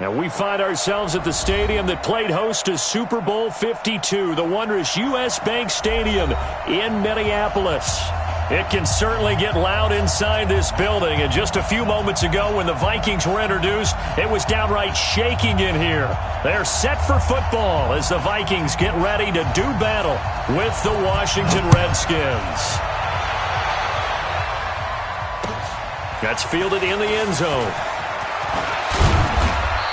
And we find ourselves at the stadium that played host to Super Bowl 52, the wondrous U.S. Bank Stadium in Minneapolis. It can certainly get loud inside this building. And just a few moments ago when the Vikings were introduced, it was downright shaking in here. They're set for football as the Vikings get ready to do battle with the Washington Redskins. That's fielded in the end zone.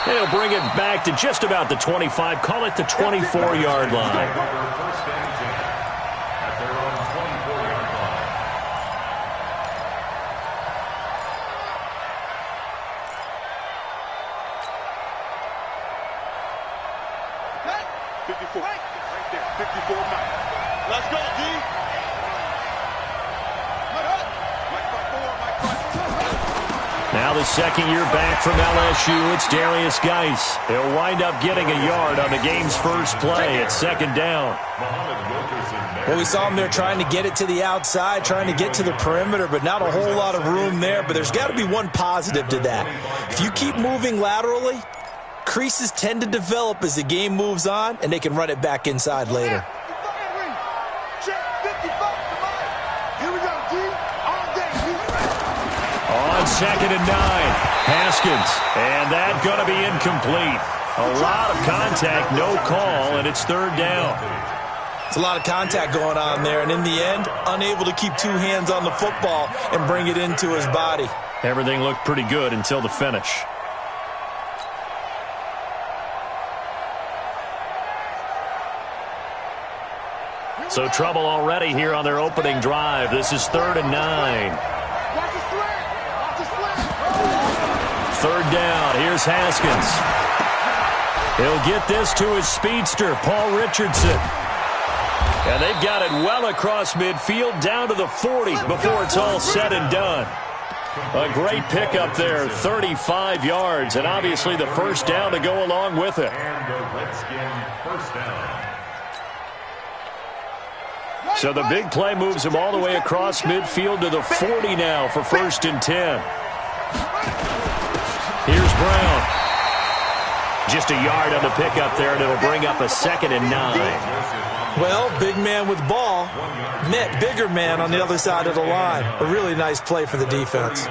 They'll bring it back to just about the 25, call it the 24-yard line. Now the second year back from LSU, it's Darius Geis. He'll wind up getting a yard on the game's first play at second down. Well, we saw him there trying to get it to the outside, trying to get to the perimeter, but not a whole lot of room there. But there's got to be one positive to that. If you keep moving laterally, creases tend to develop as the game moves on, and they can run it back inside later. On 2nd and 9, Haskins, and that going to be incomplete. A lot of contact, no call, and it's third down. It's a lot of contact going on there, and in the end, unable to keep two hands on the football and bring it into his body. Everything looked pretty good until the finish. So trouble already here on their opening drive. This is 3rd and 9. Third down, here's Haskins. He'll get this to his speedster, Paul Richardson. And they've got it well across midfield, down to the 40 before it's all said and done. A great pickup there, 35 yards, and obviously the first down to go along with it. So the big play moves him all the way across midfield to the 40 now for 1st and 10. Here's Brown. Just a yard on the pickup there, and it'll bring up a 2nd and 9. Well, big man with ball met bigger man on the other side of the line. A really nice play for the defense.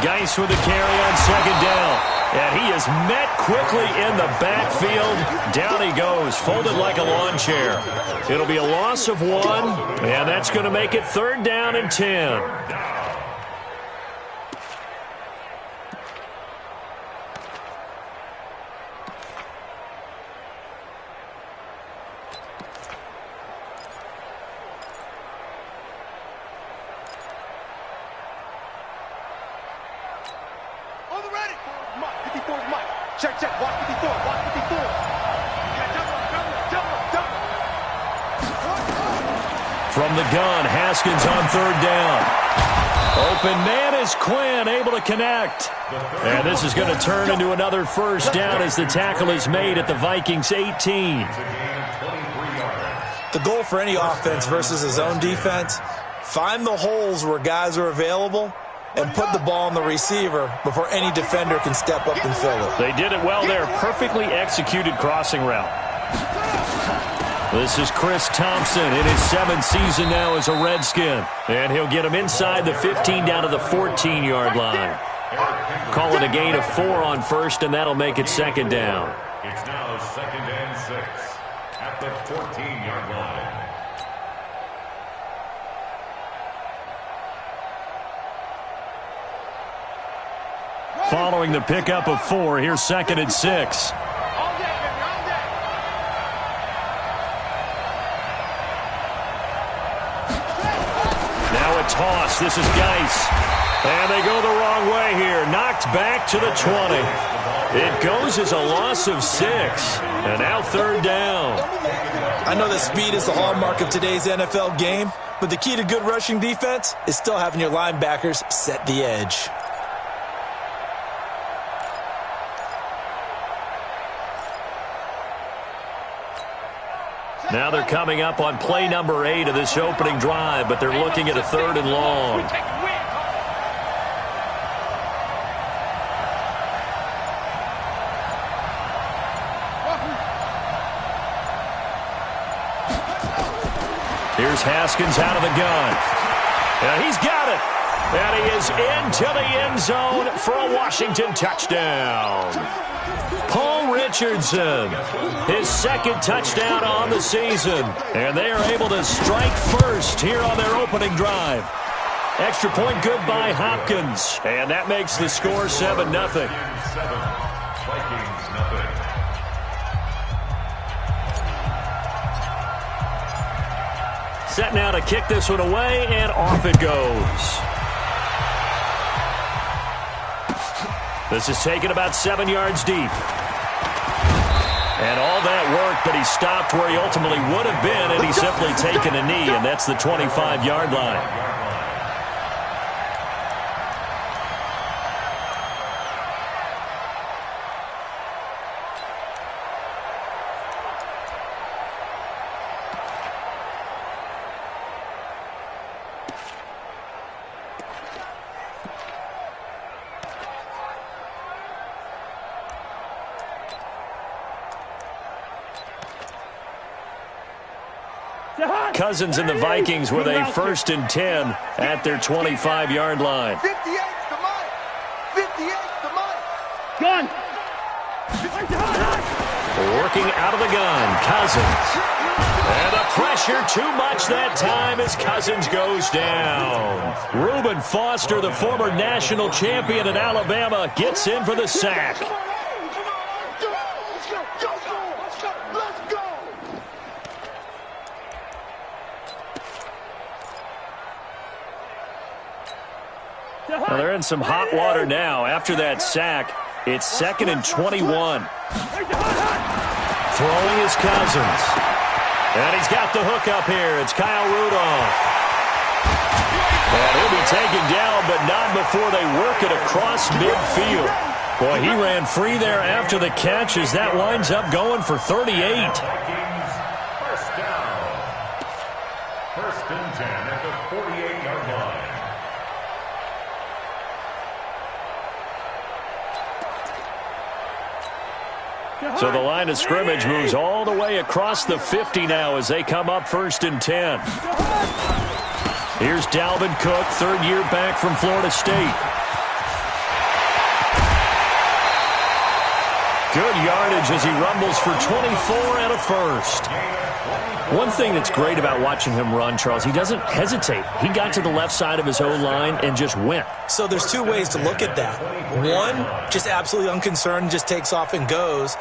Geis with the carry on 2nd down. And he is met quickly in the backfield. Down he goes, folded like a lawn chair. It'll be a loss of 1, and that's going to make it 3rd down and 10. From the gun, Haskins on 3rd down. Open man is Quinn, able to connect. And this is going to turn into another first down as the tackle is made at the Vikings 18. The goal for any offense versus his own defense, find the holes where guys are available and put the ball on the receiver before any defender can step up and fill it. They did it well there. Perfectly executed crossing route. This is Chris Thompson in his 7th season now as a Redskin. And he'll get him inside the 15 down to the 14-yard line. Call it a gain of 4 on 1st, and that'll make it 2nd down. It's now 2nd and 6 at the 14-yard line. Following the pickup of 4, here's 2nd and 6. Toss. This is Geis. And they go the wrong way here. Knocked back to the 20. It goes as a loss of 6. And now 3rd down. I know that speed is the hallmark of today's NFL game, but the key to good rushing defense is still having your linebackers set the edge. Now they're coming up on play number 8 of this opening drive, but they're looking at a 3rd and long. Here's Haskins out of the gun. And he's got it. And he is into the end zone for a Washington touchdown. Paul Richardson, his 2nd touchdown on the season. And they are able to strike first here on their opening drive. Extra point good by Hopkins. And that makes the score 7-0. Vikings nothing. Set now to kick this one away, and off it goes. This is taken about 7 yards deep. And all that work, but he stopped where he ultimately would have been, and he's simply taken a knee, and that's the 25-yard line. Cousins and the Vikings with a 1st and 10 at their 25-yard line. 58 to Mike. 58 to Mike. Gun. Working out of the gun, Cousins. And the pressure too much that time as Cousins goes down. Reuben Foster, the former national champion at Alabama, gets in for the sack. Well, they're in some hot water now. After that sack, it's 2nd and 21. Throwing is Cousins. And he's got the hook up here. It's Kyle Rudolph. And he'll be taken down, but not before they work it across midfield. Boy, he ran free there after the catch as that winds up going for 38. Vikings, 1st down. 1st and 10 at the 48-yard line. So the line of scrimmage moves all the way across the 50 now as they come up 1st and 10. Here's Dalvin Cook, 3rd year back from Florida State. Good yardage as he rumbles for 24 and a 1st. One thing that's great about watching him run, Charles, he doesn't hesitate. He got to the left side of his O-line and just went. So there's 2 ways to look at that. One, just absolutely unconcerned, just takes off and goes.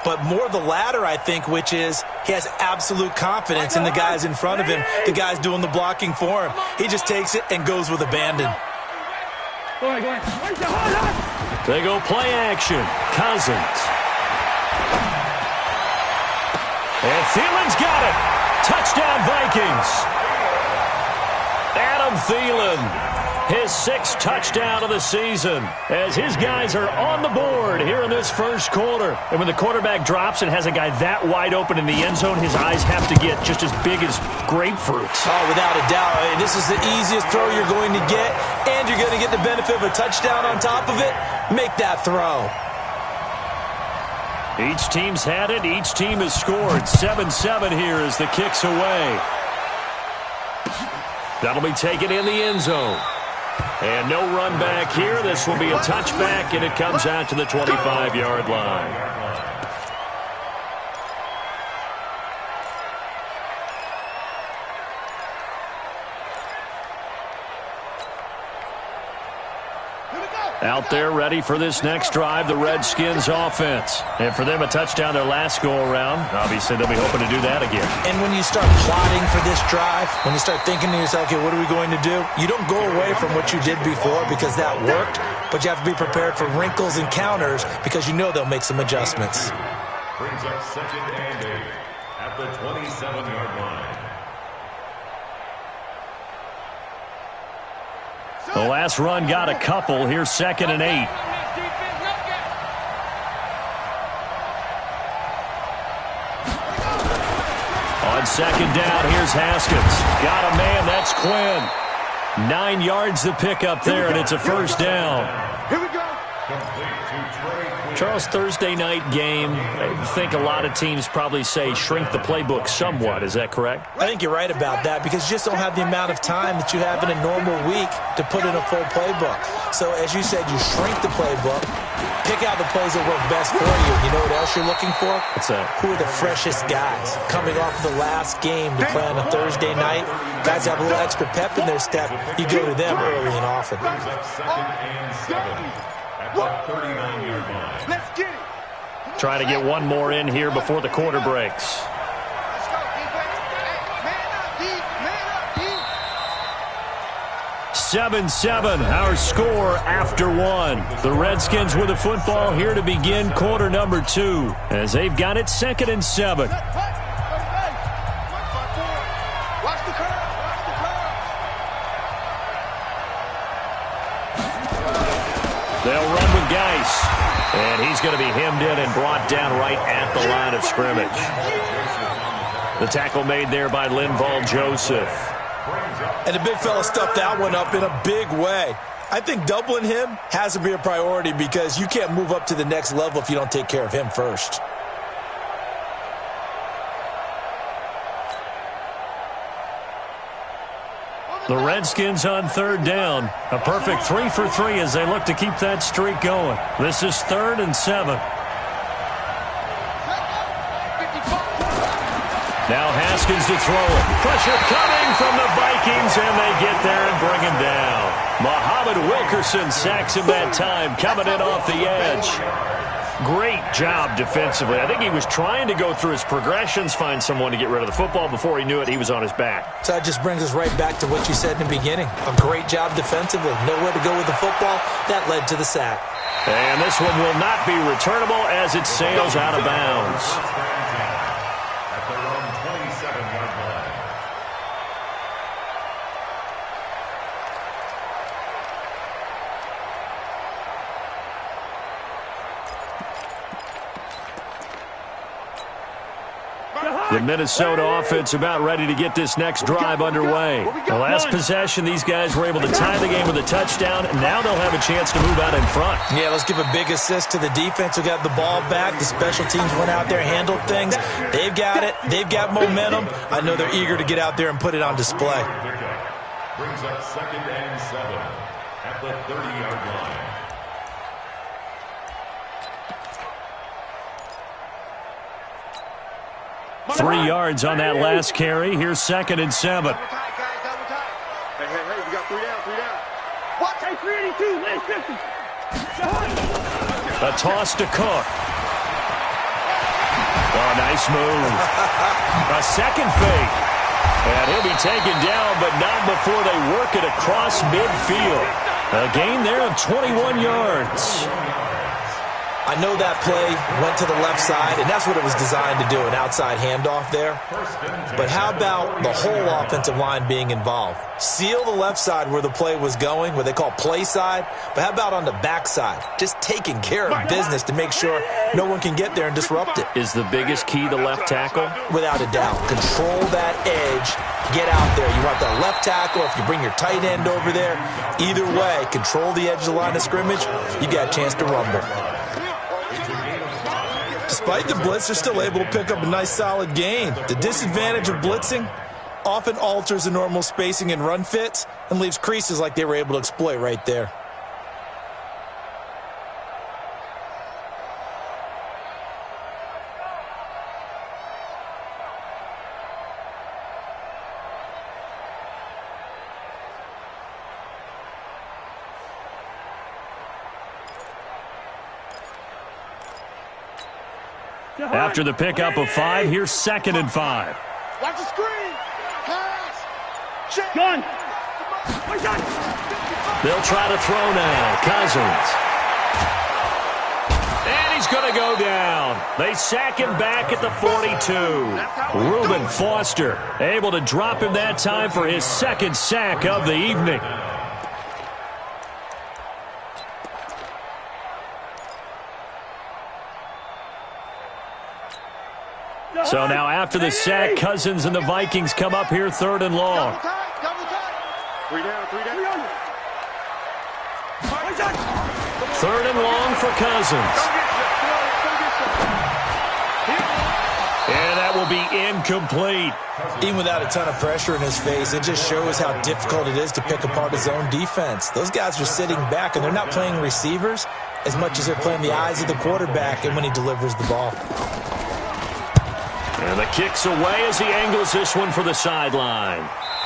But more the latter, I think, which is he has absolute confidence in the guys in front of him, the guys doing the blocking for him. He just takes it and goes with abandon. They go play action. Cousins. And Thielen's got it. Touchdown, Vikings. Adam Thielen, his 6th touchdown of the season, as his guys are on the board here in this 1st quarter. And when the quarterback drops and has a guy that wide open in the end zone, his eyes have to get just as big as grapefruits. Oh, without a doubt. I mean, this is the easiest throw you're going to get, and you're going to get the benefit of a touchdown on top of it. Make that throw. Each team's had it. Each team has scored. 7-7 here as the kick's away. That'll be taken in the end zone. And no run back here. This will be a touchback, and it comes out to the 25-yard line. Out there ready for this next drive, the Redskins offense. And for them, a touchdown their last go-around. Obviously, they'll be hoping to do that again. And when you start plotting for this drive, when you start thinking to yourself, okay, what are we going to do? You don't go away from what you did before because that worked, but you have to be prepared for wrinkles and counters because you know they'll make some adjustments. Brings up 2nd and 8 at the 27-yard line. The last run got a couple. Here's 2nd and 8. On On second down, here's Haskins. Got a man, that's Quinn. 9 yards to pick up there, and it's a first down. Here we go. Charles, Thursday night game, I think a lot of teams probably say shrink the playbook somewhat. Is that correct? I think you're right about that because you just don't have the amount of time that you have in a normal week to put in a full playbook. So as you said, you shrink the playbook, pick out the plays that work best for you. You know what else you're looking for? What's that? Who are the freshest guys coming off the last game to play on a Thursday night? Guys have a little extra pep in their step. You go to them early and often. Second and 7 at the 39-yard line. Let's get it. Trying to get one more in here before the quarter breaks. Let's go, defense. Hey, man up, D. Man up, D. 7-7, our score after one. The Redskins with the football here to begin quarter number 2 as they've got it 2nd and 7. Watch the curve. Watch the curve. They'll run with Geis. And he's going to be hemmed in and brought down right at the line of scrimmage. The tackle made there by Linval Joseph. And the big fella stuffed that one up in a big way. I think doubling him has to be a priority because you can't move up to the next level if you don't take care of him first. The Redskins on 3rd down. A perfect 3 for 3 as they look to keep that streak going. This is 3rd and 7. Now Haskins to throw it. Pressure coming from the Vikings, and they get there and bring him down. Muhammad Wilkerson sacks him that time, coming in off the edge. Great job defensively. I think he was trying to go through his progressions, find someone to get rid of the football. Before he knew it, he was on his back. So that just brings us right back to what you said in the beginning. A great job defensively. Nowhere to go with the football. That led to the sack. And this one will not be returnable as it sails out of bounds. At their own 27-yard line. The Minnesota offense about ready to get this next drive underway. The last possession, these guys were able to tie the game with a touchdown, and now they'll have a chance to move out in front. Yeah, let's give a big assist to the defense who got the ball back. The special teams went out there, handled things. They've got it. They've got momentum. I know they're eager to get out there and put it on display. Brings up 2nd and 7 at the 30-yard line. 3 yards on that last carry. Here's 2nd and 7. Double tight, guys. Double tight. Hey, we got 3 down, 3 down. Watch, hey, 382, last 50. A toss to Cook. Oh, nice move. A second fake. And he'll be taken down, but not before they work it across midfield. A gain there of 21 yards. I know that play went to the left side, and that's what it was designed to do, an outside handoff there. But how about the whole offensive line being involved? Seal the left side where the play was going, what they call play side, but how about on the back side? Just taking care of business to make sure no one can get there and disrupt it. Is the biggest key the left tackle? Without a doubt. Control that edge. Get out there. You want that left tackle. If you bring your tight end over there, either way, control the edge of the line of scrimmage, you got a chance to rumble. Despite the blitz, they're still able to pick up a nice solid gain. The disadvantage of blitzing often alters the normal spacing and run fits and leaves creases like they were able to exploit right there. After the pickup of 5, here's 2nd and 5. Watch the screen. Pass. Check. Gun. They'll try to throw now. Cousins. And he's going to go down. They sack him back at the 42. Reuben Foster able to drop him that time for his 2nd sack of the evening. So now after the sack, Cousins and the Vikings come up here 3rd and long. Double tight. 3 down, 3 down. 3rd and long for Cousins. And that will be incomplete. Even without a ton of pressure in his face, it just shows how difficult it is to pick apart his own defense. Those guys are sitting back, and they're not playing receivers as much as they're playing the eyes of the quarterback and when he delivers the ball. And the kick's away as he angles this one for the sideline.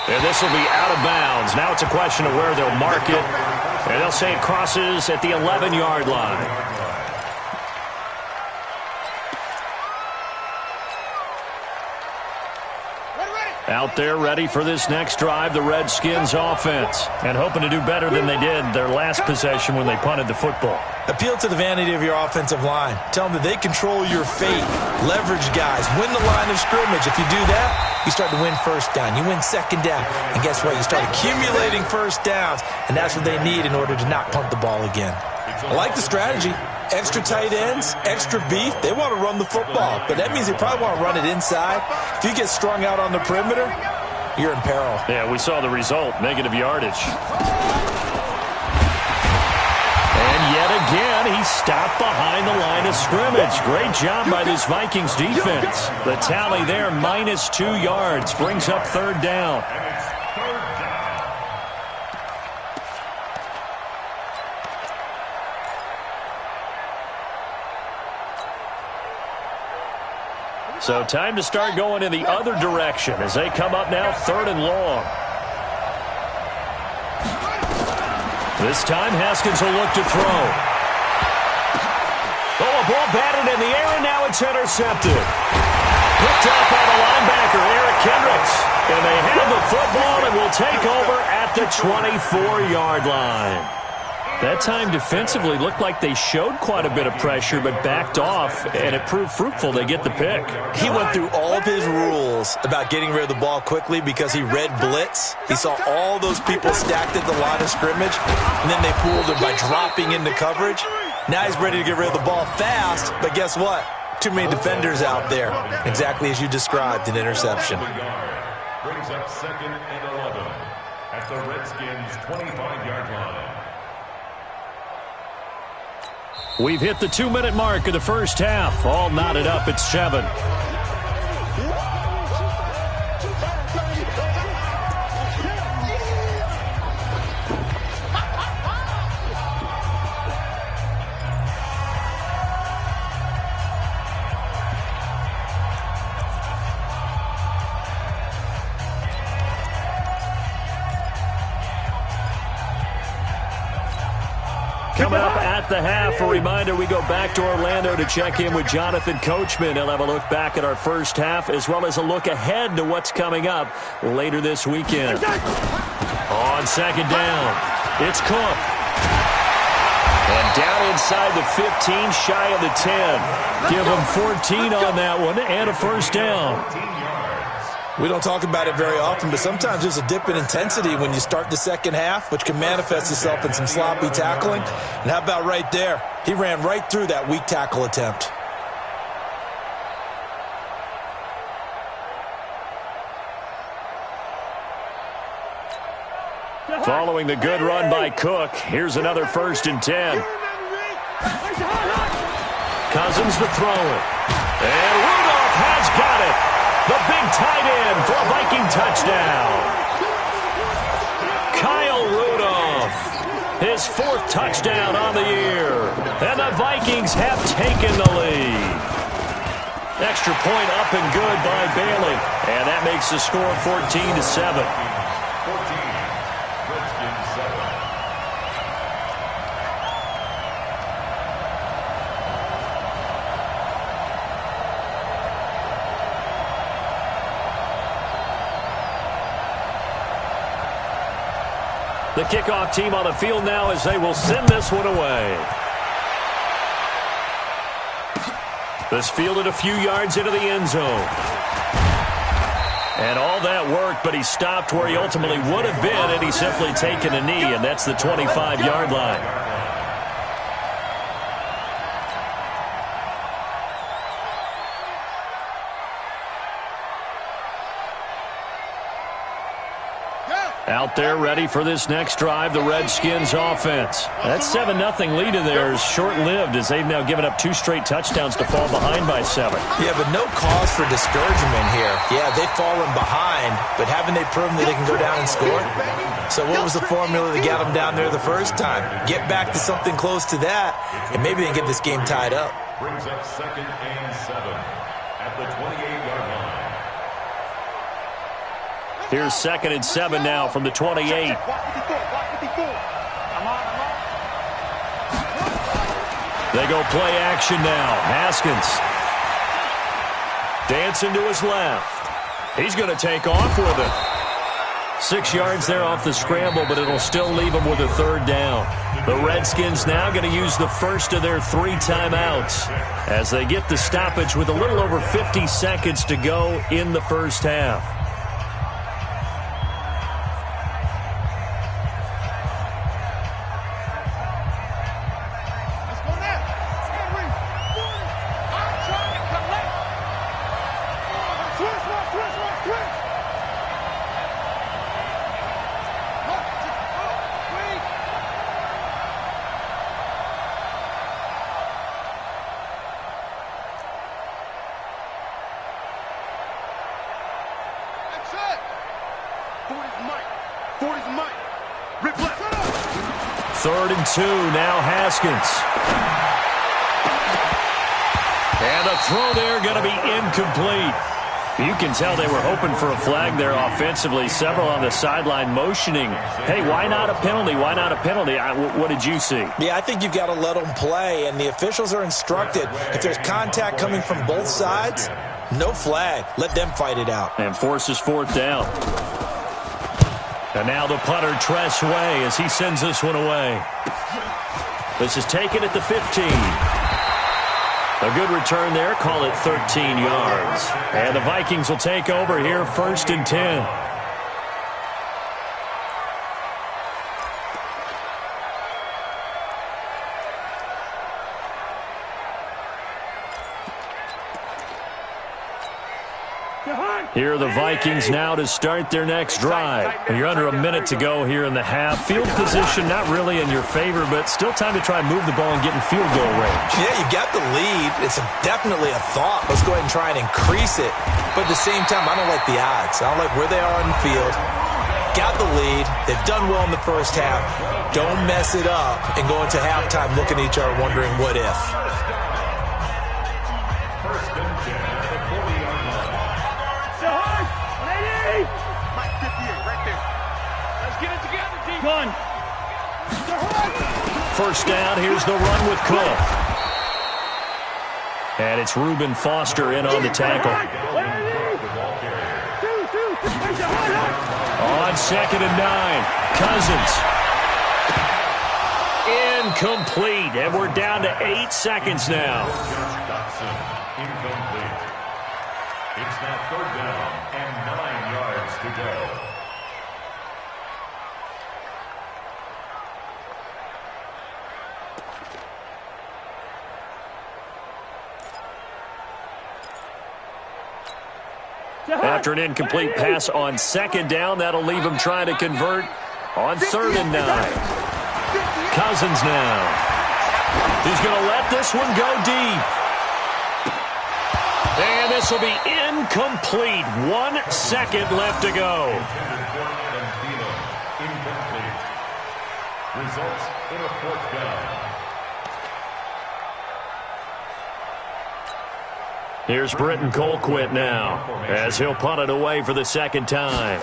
And this will be out of bounds. Now it's a question of where they'll mark it. And they'll say it crosses at the 11-yard line. Out there ready for this next drive, the Redskins offense. And hoping to do better than they did their last possession when they punted the football. Appeal to the vanity of your offensive line. Tell them that they control your fate. Leverage guys. Win the line of scrimmage. If you do that, you start to win first down. You win second down. And guess what? You start accumulating first downs. And that's what they need in order to not punt the ball again. I like the strategy. Extra tight ends, extra beef. They want to run the football, but that means they probably want to run it inside. If you get strung out on the perimeter, you're in peril. Yeah, we saw the result, negative yardage. And yet again, he stopped behind the line of scrimmage. Great job by this Vikings defense. The tally there, -2 yards, brings up 3rd down. So time to start going in the other direction as they come up now 3rd and long. This time Haskins will look to throw. Oh, a ball batted in the air, and now it's intercepted. Picked up by the linebacker, Eric Kendricks. And they have the football and will take over at the 24-yard line. That time defensively looked like they showed quite a bit of pressure but backed off, and it proved fruitful. They get the pick. He went through all of his rules about getting rid of the ball quickly because he read blitz. He saw all those people stacked at the line of scrimmage, and then they fooled him by dropping into coverage. Now he's ready to get rid of the ball fast, but guess what? Too many defenders out there. Exactly as you described, an interception. Brings up 2nd and 11 at the Redskins' 25-yard line. We've hit the 2-minute mark of the first half. All knotted up at 7. Coming up at the half, a reminder, we go back to Orlando to check in with Jonathan Coachman. He'll have a look back at our first half as well as a look ahead to what's coming up later this weekend. On 2nd down, it's Cook. And down inside the 15, shy of the 10. Give him 14 on that one and a first down. We don't talk about it very often, but sometimes there's a dip in intensity when you start the second half, which can manifest itself in some sloppy tackling. And how about right there? He ran right through that weak tackle attempt. Following the good run by Cook, here's another 1st and 10. Cousins to throw it. And Rudolph has got it. The big tight end for a Viking touchdown. Kyle Rudolph, his 4th touchdown on the year. And the Vikings have taken the lead. Extra point up and good by Bailey. And that makes the score 14-7. 14, Redskins 7. The kickoff team on the field now as they will send this one away. This fielded a few yards into the end zone. And all that worked, but he stopped where he ultimately would have been had he simply taken a knee, and that's the 25-yard line. Out there ready for this next drive, the Redskins offense. That 7-0 lead of theirs short-lived as they've now given up 2 straight touchdowns to fall behind by 7. Yeah, but no cause for discouragement here. Yeah, they've fallen behind, but haven't they proven that they can go down and score? So what was the formula that got them down there the first time? Get back to something close to that, and maybe they can get this game tied up. Brings up 2nd and 7 at the 28-yard line. Here's 2nd and 7 now from the 28. They go play action now. Haskins. Dancing to his left. He's going to take off with it. 6 yards there off the scramble, but it'll still leave him with a 3rd down. The Redskins now going to use the first of their 3 timeouts as they get the stoppage with a little over 50 seconds to go in the first half. Third and 2, now Haskins. And a throw there going to be incomplete. You can tell they were hoping for a flag there offensively. Several on the sideline motioning, hey, why not a penalty? Why not a penalty? What did you see? Yeah, I think you've got to let them play, and the officials are instructed. If there's contact coming from both sides, no flag. Let them fight it out. And forces 4th down. And now the punter, Tress Way, as he sends this one away. This is taken at the 15. A good return there. Call it 13 yards. And the Vikings will take over here, 1st and 10. Here are the Vikings now to start their next drive. You're under a minute to go here in the half. Field position not really in your favor, but still time to try and move the ball and get in field goal range. Yeah, you got the lead. It's definitely a thought. Let's go ahead and try and increase it. But at the same time, I don't like the odds. I don't like where they are on the field. Got the lead. They've done well in the first half. Don't mess it up and go into halftime looking at each other wondering what if. First down, here's the run with Cook. And it's Reuben Foster in on the tackle. On 2nd and 9, Cousins. Incomplete, and we're down to 8 seconds now. Incomplete. It's now 3rd down and 9 yards to go. After an incomplete pass on 2nd down, that'll leave him trying to convert on 3rd and 9. Cousins now. He's going to let this one go deep. And this will be incomplete. 1 second left to go. Incomplete. Results in a 4th down. Here's Britton Colquitt now as he'll punt it away for the 2nd time.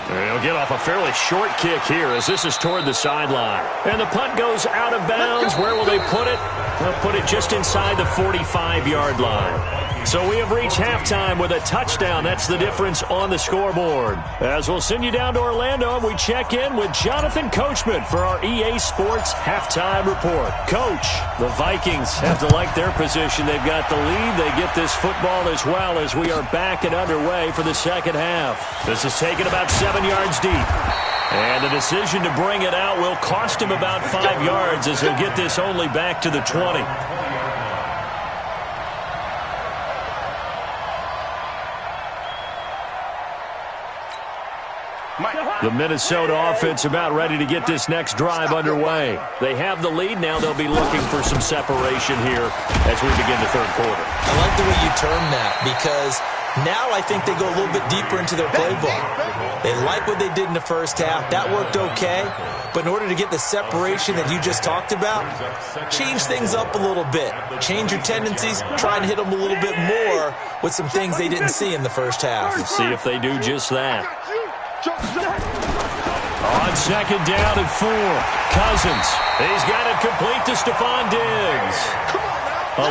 He'll get off a fairly short kick here as this is toward the sideline. And the punt goes out of bounds. Where will they put it? They'll put it just inside the 45-yard line. So we have reached halftime with a touchdown. That's the difference on the scoreboard. As we'll send you down to Orlando, and we check in with Jonathan Coachman for our EA Sports Halftime Report. Coach, the Vikings have to like their position. They've got the lead. They get this football as well as we are back and underway for the second half. This is taken about 7 yards deep. And the decision to bring it out will cost him about 5 yards as he'll get this only back to the 20. The Minnesota offense about ready to get this next drive underway. They have the lead now. They'll be looking for some separation here as we begin the third quarter. I like the way you term that, because now I think they go a little bit deeper into their playbook. They like what they did in the first half. That worked okay. But in order to get the separation that you just talked about, change things up a little bit. Change your tendencies. Try and hit them a little bit more with some things they didn't see in the first half. Let's see if they do just that. On second down and 4, Cousins. He's got it complete to Stephon Diggs.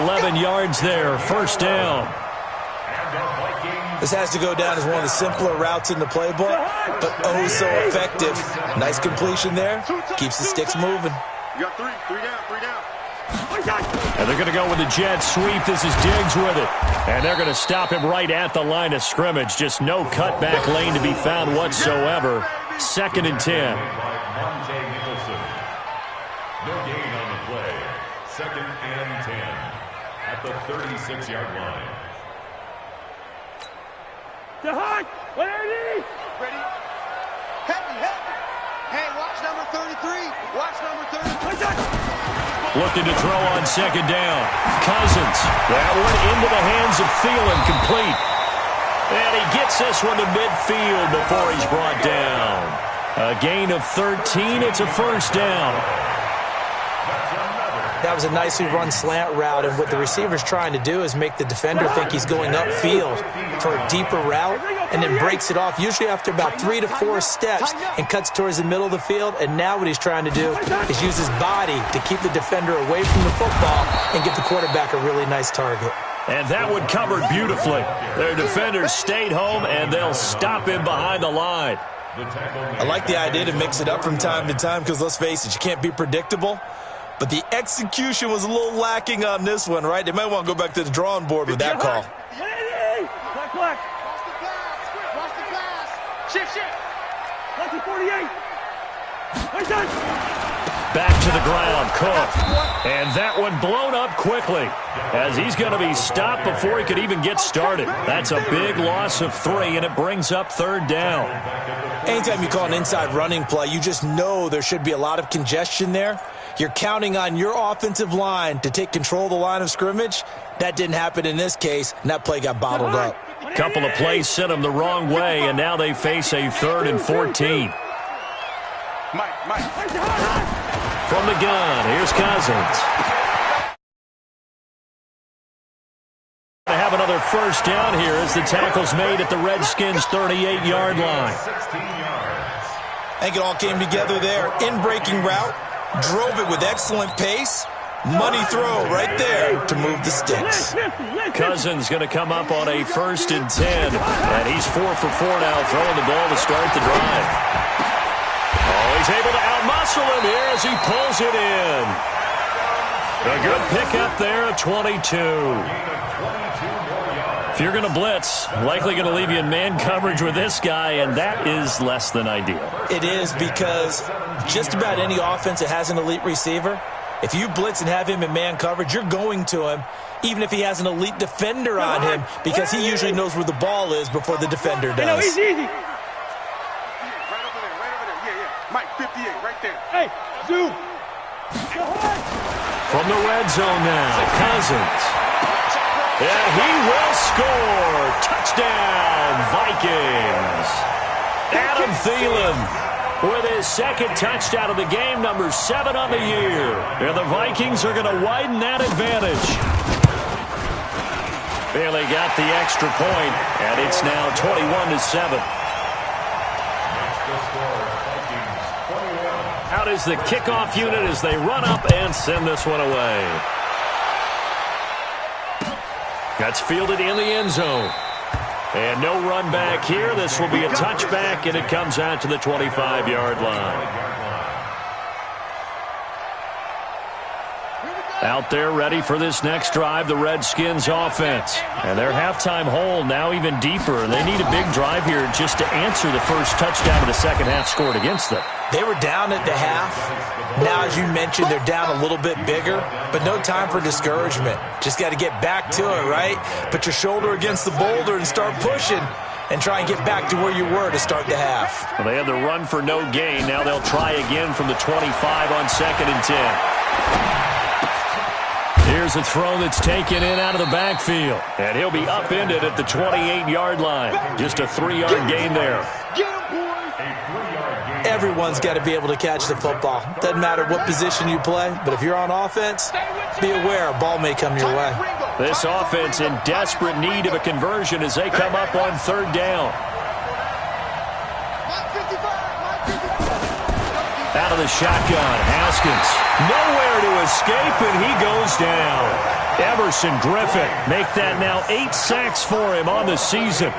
11 yards there, first down. This has to go down as one of the simpler routes in the playbook, but oh so effective. Nice completion there. Keeps the sticks moving. You got three down. And they're going to go with the jet sweep. This is Diggs with it. And they're going to stop him right at the line of scrimmage. Just no cutback lane to be found whatsoever. Second and 10. No gain on the play. Second and 10 at the 36-yard line. Ready? Help me. Hey, watch number 33. Watch number 33. Looking to throw on second down. Cousins. That one into the hands of Thielen, complete. And he gets this one to midfield before he's brought down. A gain of 13. It's a first down. That was a nicely run slant route, and what the receiver's trying to do is make the defender think he's going upfield for a deeper route, and then breaks it off, usually after about 3 to 4 steps, and cuts towards the middle of the field. And now what he's trying to do is use his body to keep the defender away from the football and get the quarterback a really nice target. And that one covered beautifully. Their defenders stayed home, and they'll stop him behind the line. I like the idea to mix it up from time to time, because let's face it, you can't be predictable. But the execution was a little lacking on this one, right? They might want to go back to the drawing board with that call. Watch the pass. Shift. Watch the 48. Back to the ground, Cook. And that one blown up quickly as he's going to be stopped before he could even get started. That's a big loss of 3, and it brings up third down. Anytime you call an inside running play, you just know there should be a lot of congestion there. You're counting on your offensive line to take control of the line of scrimmage. That didn't happen in this case, and that play got bottled up. A couple of plays sent them the wrong way, and now they face a 3rd and 14. Mike. From the gun, here's Cousins. To have another first down here as the tackle's made at the Redskins' 38-yard line. I think it all came together there. In-breaking route, drove it with excellent pace. Money throw right there to move the sticks. Cousins going to come up on a 1st and 10. And he's 4 for 4 now, throwing the ball to start the drive. Oh, he's able to outmuscle him here as he pulls it in. A good pickup there at 22. If you're going to blitz, likely going to leave you in man coverage with this guy, and that is less than ideal. It is, because just about any offense that has an elite receiver, if you blitz and have him in man coverage, you're going to him, even if he has an elite defender on him, because he usually knows where the ball is before the defender does. Easy. Right over there. Yeah. Mike, 58, right there. Hey, zoom. From the red zone now, Cousins. And he will score. Touchdown, Vikings. Adam Thielen with his 2nd touchdown of the game, number 7 on the year. And the Vikings are going to widen that advantage. Bailey got the extra point, and it's now 21-7. Out is the kickoff unit as they run up and send this one away. That's fielded in the end zone. And no run back here. This will be a touchback, and it comes out to the 25-yard line. Out there ready for this next drive, the Redskins offense. And their halftime hole now even deeper, and they need a big drive here just to answer the first touchdown of the second half scored against them. They were down at the half. Now, as you mentioned, they're down a little bit bigger, but no time for discouragement. Just got to get back to it, right? Put your shoulder against the boulder and start pushing. and try and get back to where you were to start the half. Well, they had the run for no gain. Now they'll try again from the 25 on 2nd and 10. Here's a throw that's taken in out of the backfield. And he'll be upended at the 28-yard line. Just a 3-yard gain there. Everyone's got to be able to catch the football. Doesn't matter what position you play, but if you're on offense, be aware a ball may come your way. This offense in desperate need of a conversion as they come up on 3rd down. Out of the shotgun, Haskins. Nowhere to escape, and he goes down. Everson Griffin make that now 8 sacks for him on the season.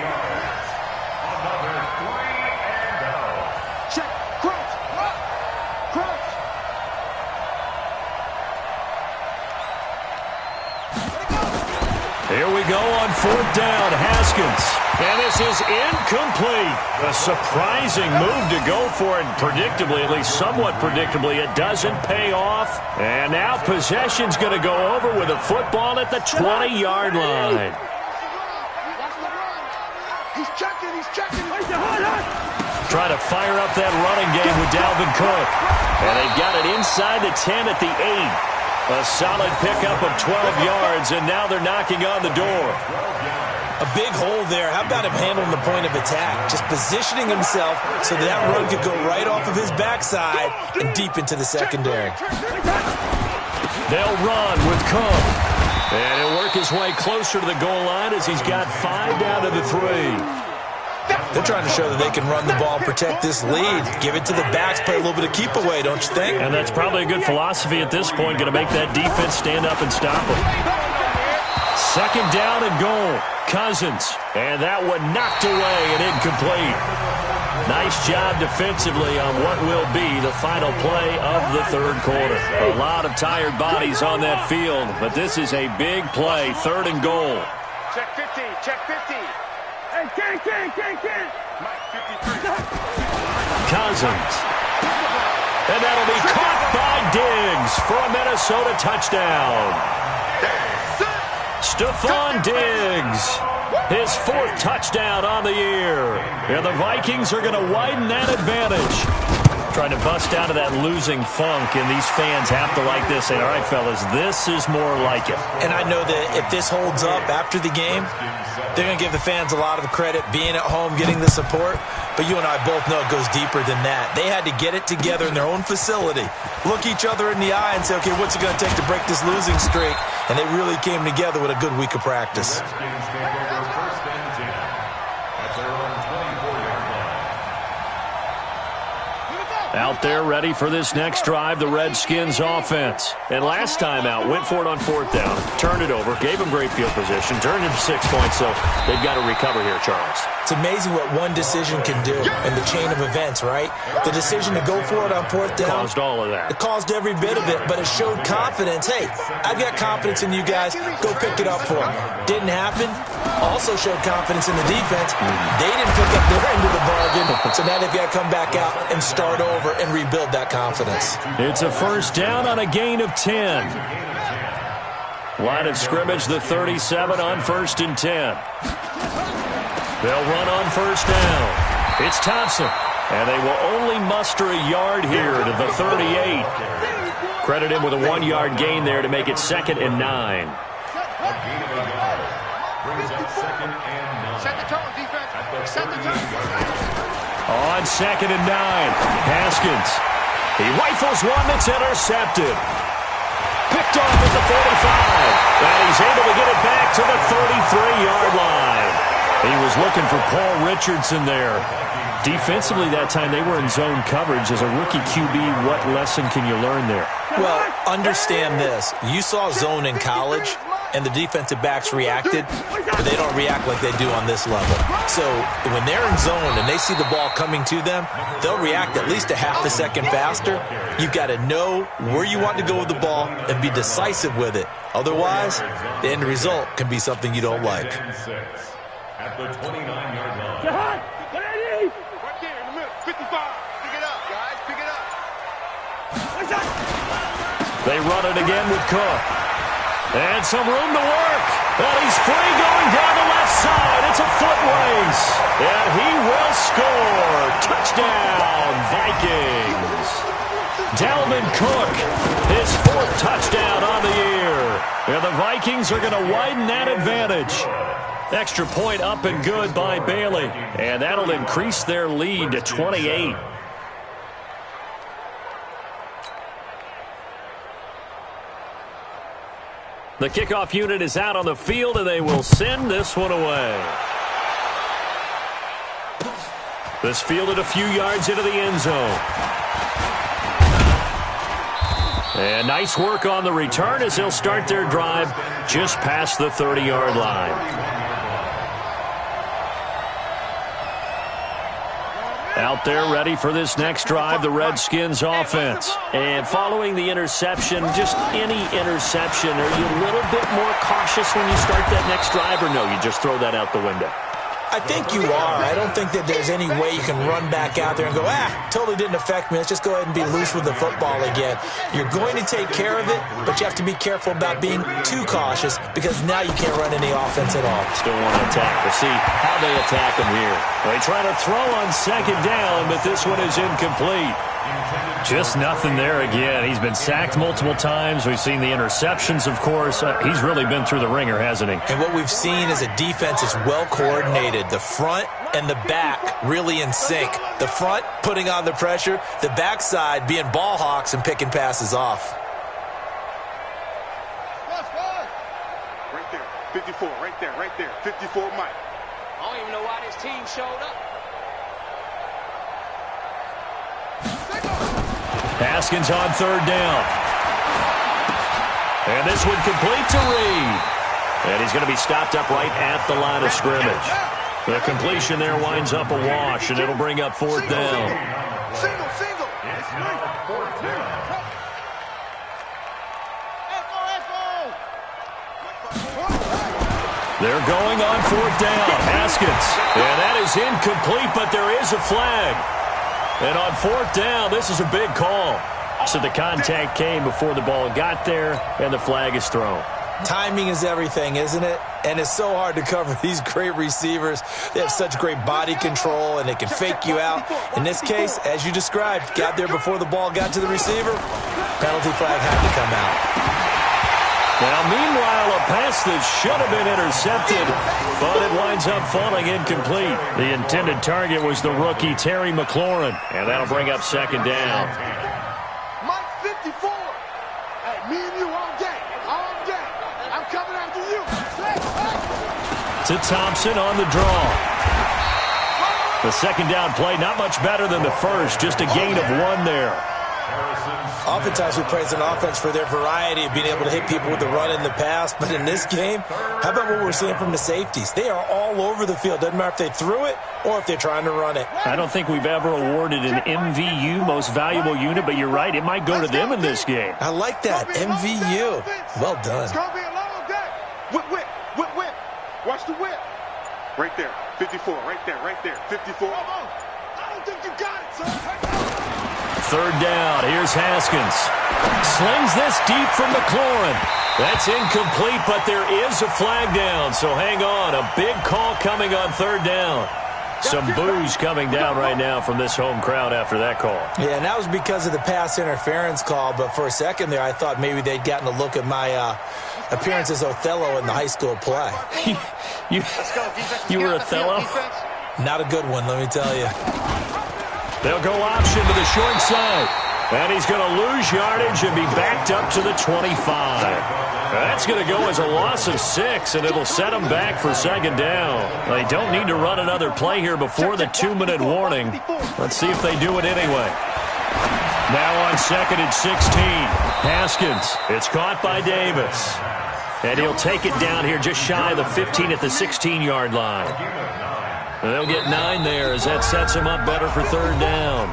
Here we go on 4th down, Haskins. And this is incomplete. A surprising move to go for it. Predictably, at least somewhat predictably, it doesn't pay off. And now possession's going to go over with a football at the 20-yard line. He's checking. Trying to fire up that running game with Dalvin Cook. And they've got it inside the 10 at the 8. A solid pickup of 12 yards, and now they're knocking on the door. A big hole there. How about him handling the point of attack? Just positioning himself so that run could go right off of his backside and deep into the secondary. They'll run with Cook. And he'll work his way closer to the goal line as he's got 5 down to the 3. They're trying to show that they can run the ball, protect this lead, give it to the backs, play a little bit of keep away, don't you think? And that's probably a good philosophy at this point, going to make that defense stand up and stop them. 2nd down and goal. Cousins. And that one knocked away and incomplete. Nice job defensively on what will be the final play of the 3rd quarter. A lot of tired bodies on that field, but this is a big play. 3rd and goal. Check 50. Hey, Ken. Mike 53. Cousins. And that'll be caught by Diggs for a Minnesota touchdown. Stephon Diggs, his 4th touchdown on the year. And the Vikings are going to widen that advantage. Trying to bust out of that losing funk, and these fans have to like this. Say, all right, fellas, this is more like it. And I know that if this holds up after the game, they're going to give the fans a lot of credit, being at home, getting the support. But you and I both know it goes deeper than that. They had to get it together in their own facility, look each other in the eye and say, okay, what's it going to take to break this losing streak? And they really came together with a good week of practice. Out there ready for this next drive, the Redskins offense. And last time out, went for it on 4th down, turned it over, gave them great field position, turned into 6 points, so they've got to recover here, Charles. It's amazing what one decision can do in the chain of events, right? The decision to go for it on 4th down. Caused all of that. It caused every bit of it, but it showed confidence. Hey, I've got confidence in you guys. Go pick it up for them. Didn't happen. Also showed confidence in the defense. They didn't pick up their end of the bargain, so now they've got to come back out and start over and rebuild that confidence. It's a 1st down on a gain of 10. Line of scrimmage, the 37 on 1st and 10. They'll run on 1st down. It's Thompson, and they will only muster a yard here to the 38. Credit him with a 1-yard gain there to make it 2nd and 9. Set the tone, defense. Set the tone. On 2nd and 9, Haskins. He rifles one that's intercepted. Picked off at the 45. And he's able to get it back to the 33-yard line. He was looking for Paul Richardson there. Defensively that time, they were in zone coverage. As a rookie QB, what lesson can you learn there? Well, understand this. You saw zone in college, and the defensive backs reacted, but they don't react like they do on this level. So when they're in zone and they see the ball coming to them, they'll react at least a half a second faster. You've got to know where you want to go with the ball and be decisive with it. Otherwise, the end result can be something you don't like. At the 29-yard line. Right there in the middle. 55. Pick it up, guys. Pick it up. They run it again with Cook. And some room to work. And he's free going down the left side. It's a foot race. And he will score. Touchdown, Vikings. Dalvin Cook, his 4th touchdown on the year. And the Vikings are going to widen that advantage. Extra point up and good by Bailey. And that'll increase their lead to 28. The kickoff unit is out on the field, and they will send this one away. This fielded a few yards into the end zone. And nice work on the return as they'll start their drive just past the 30-yard line. Out there ready for this next drive, the Redskins offense. And following the interception, just any interception, are you a little bit more cautious when you start that next drive, or no, you just throw that out the window? I think you are. I don't think that there's any way you can run back out there and go, totally didn't affect me. Let's just go ahead and be loose with the football again. You're going to take care of it, but you have to be careful about being too cautious because now you can't run any offense at all. Still want to attack. We'll see how they attack him here. They try to throw on 2nd down, but this one is incomplete. Just nothing there again. He's been sacked multiple times. We've seen the interceptions, of course. He's really been through the ringer, hasn't he? And what we've seen is a defense that's well coordinated. The front and the back really in sync. The front putting on the pressure. The backside being ball hawks and picking passes off. Right there. 54. Right there. 54 Mike. I don't even know why this team showed up. Haskins on 3rd down. And this one complete to Reed. And he's going to be stopped up right at the line of scrimmage. The completion there winds up a wash, and it'll bring up 4th down. Single. They're going on 4th down. Haskins. And that is incomplete, but there is a flag. And on 4th down, this is a big call. So the contact came before the ball got there, and the flag is thrown. Timing is everything, isn't it? And it's so hard to cover these great receivers. They have such great body control, and they can fake you out. In this case, as you described, got there before the ball got to the receiver. Penalty flag had to come out. Now, meanwhile, a pass that should have been intercepted, but it winds up falling incomplete. The intended target was the rookie Terry McLaurin, and that'll bring up 2nd down. Mike 54. Hey, me and you all day. I'm coming after you. To Thompson on the draw. The 2nd down play, not much better than the first, just a gain of 1 there. Oftentimes we praise an offense for their variety of being able to hit people with the run and the pass, but in this game, how about what we're seeing from the safeties? They are all over the field. Doesn't matter if they threw it or if they're trying to run it. I don't think we've ever awarded an MVU, most valuable unit, but you're right, it might go to them in this game. I like that, MVU. Well done. It's going to be a long day. Whip. Watch the whip. Right there, 54, right there. 54. I don't think you got it, son. 3rd down. Here's Haskins. Slings this deep from McLaurin. That's incomplete, but there is a flag down, so hang on. A big call coming on 3rd down. Some boos coming down right now from this home crowd after that call. Yeah, and that was because of the pass interference call, but for a second there I thought maybe they'd gotten a look at my appearance as Othello in the high school play. You were Othello? Not a good one, let me tell you. They'll go option to the short side. And he's going to lose yardage and be backed up to the 25. That's going to go as a loss of 6, and it'll set them back for 2nd down. They don't need to run another play here before the 2-minute warning. Let's see if they do it anyway. Now on 2nd and 16. Haskins. It's caught by Davis. And he'll take it down here just shy of the 15 at the 16-yard line. They'll get 9 there as that sets them up better for 3rd down.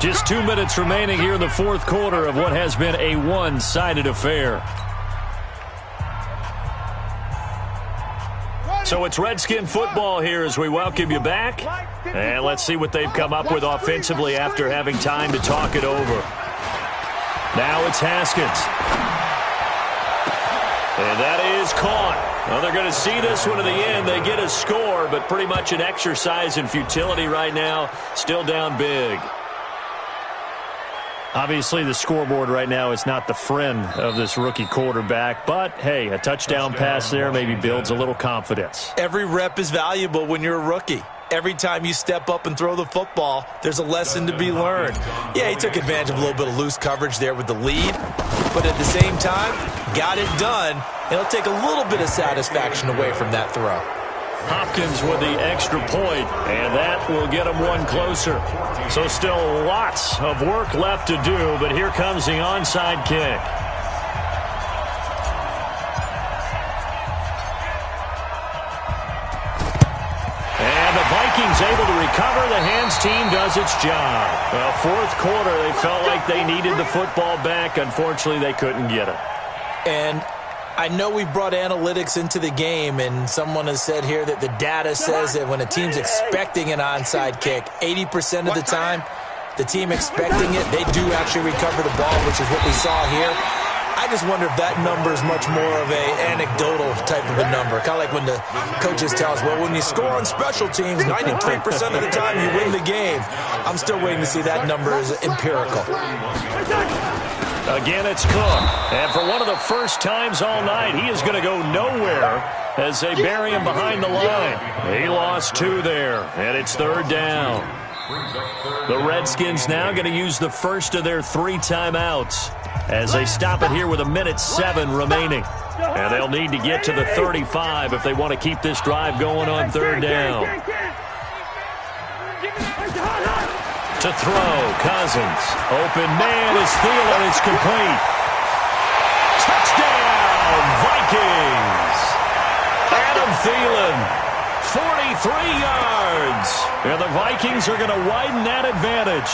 Just 2 minutes remaining here in the 4th quarter of what has been a one-sided affair. So it's Redskin football here as we welcome you back. And let's see what they've come up with offensively after having time to talk it over. Now it's Haskins. And that is caught. Well, they're going to see this one to the end. They get a score, but pretty much an exercise in futility right now. Still down big. Obviously, the scoreboard right now is not the friend of this rookie quarterback. But, hey, a touchdown pass there maybe builds a little confidence. Every rep is valuable when you're a rookie. Every time you step up and throw the football, there's a lesson to be learned. Yeah, he took advantage of a little bit of loose coverage there with the lead. But at the same time, got it done. It'll take a little bit of satisfaction away from that throw. Hopkins with the extra point, and that will get him one closer. So still lots of work left to do, but here comes the onside kick. And the Vikings able to recover. The hands team does its job. Well, fourth quarter, they felt like they needed the football back. Unfortunately, they couldn't get it. And I know we've brought analytics into the game, and someone has said here that the data says that when a team's expecting an onside kick, 80% of the time, the team expecting it, they do actually recover the ball, which is what we saw here. I just wonder if that number is much more of an anecdotal type of a number. Kind of like when the coaches tell us, well, when you score on special teams, 93% of the time you win the game. I'm still waiting to see that number is empirical. Again, it's Cook. And for one of the first times all night, he is going to go nowhere as they bury him behind the line. He lost 2 there, and it's third down. The Redskins now going to use the first of their 3 timeouts as they stop it here with 1:07 remaining. And they'll need to get to the 35 if they want to keep this drive going on third down. To throw, Cousins. Open man is Thielen. It's complete. Touchdown, Vikings. Adam Thielen, 43 yards. And the Vikings are going to widen that advantage.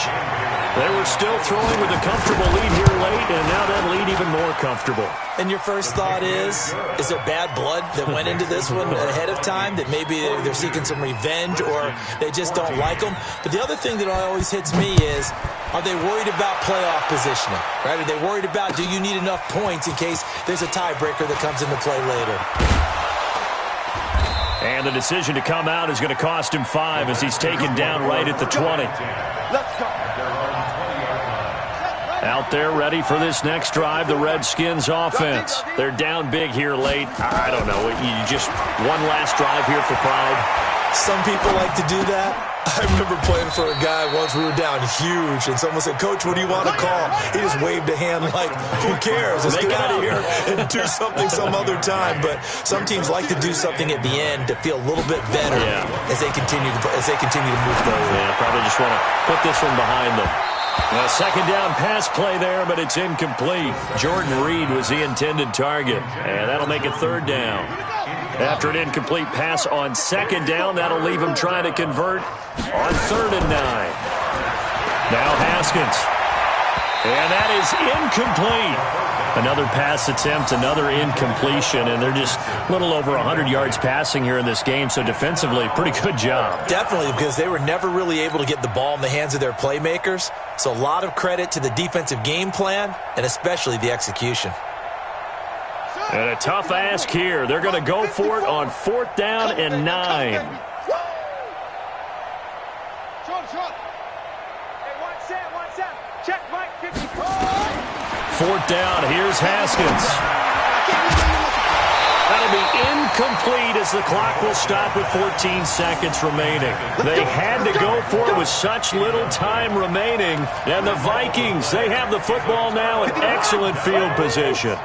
They were still throwing with a comfortable lead here late, and now that lead even more comfortable. And your first thought is there bad blood that went into this one ahead of time, that maybe they're seeking some revenge or they just don't like them? But the other thing that always hits me is, are they worried about playoff positioning? Right? Are they worried about, do you need enough points in case there's a tiebreaker that comes into play later? And the decision to come out is going to cost him 5 as he's taken down right at the 20. Let's go. Out there ready for this next drive, the Redskins offense. They're down big here late. I don't know. You just one last drive here for pride. Some people like to do that. I remember playing for a guy once. We were down huge, and someone said, Coach, what do you want to call? He just waved a hand like, who cares? Let's get out of here and do something some other time. But some teams like to do something at the end to feel a little bit better as they continue to move forward. Yeah, probably just want to put this one behind them. A second down pass play there, but it's incomplete. Jordan Reed was the intended target, and that'll make it third down. After an incomplete pass on second down, that'll leave him trying to convert on 3rd and 9. Now Haskins. And that is incomplete. Another pass attempt, another incompletion, and they're just a little over 100 yards passing here in this game, so defensively, pretty good job. Definitely, because they were never really able to get the ball in the hands of their playmakers, so a lot of credit to the defensive game plan and especially the execution. And a tough ask here. They're going to go for it on 4th down and 9. Hey, one set. Check Mike 54. 4th down. Here's Haskins. That'll be incomplete as the clock will stop with 14 seconds remaining. They had to go for it with such little time remaining. And the Vikings, they have the football now in excellent field position.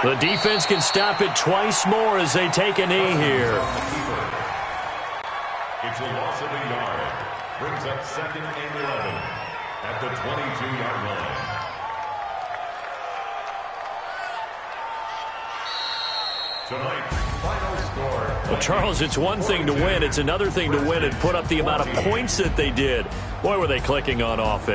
The defense can stop it twice more as they take a knee here. It's a loss of a yard. Brings up 2nd and 11 at the 22-yard line. Tonight's final score. Well, Charles, it's one thing to win. It's another thing to win and put up the amount of points that they did. Boy, were they clicking on offense.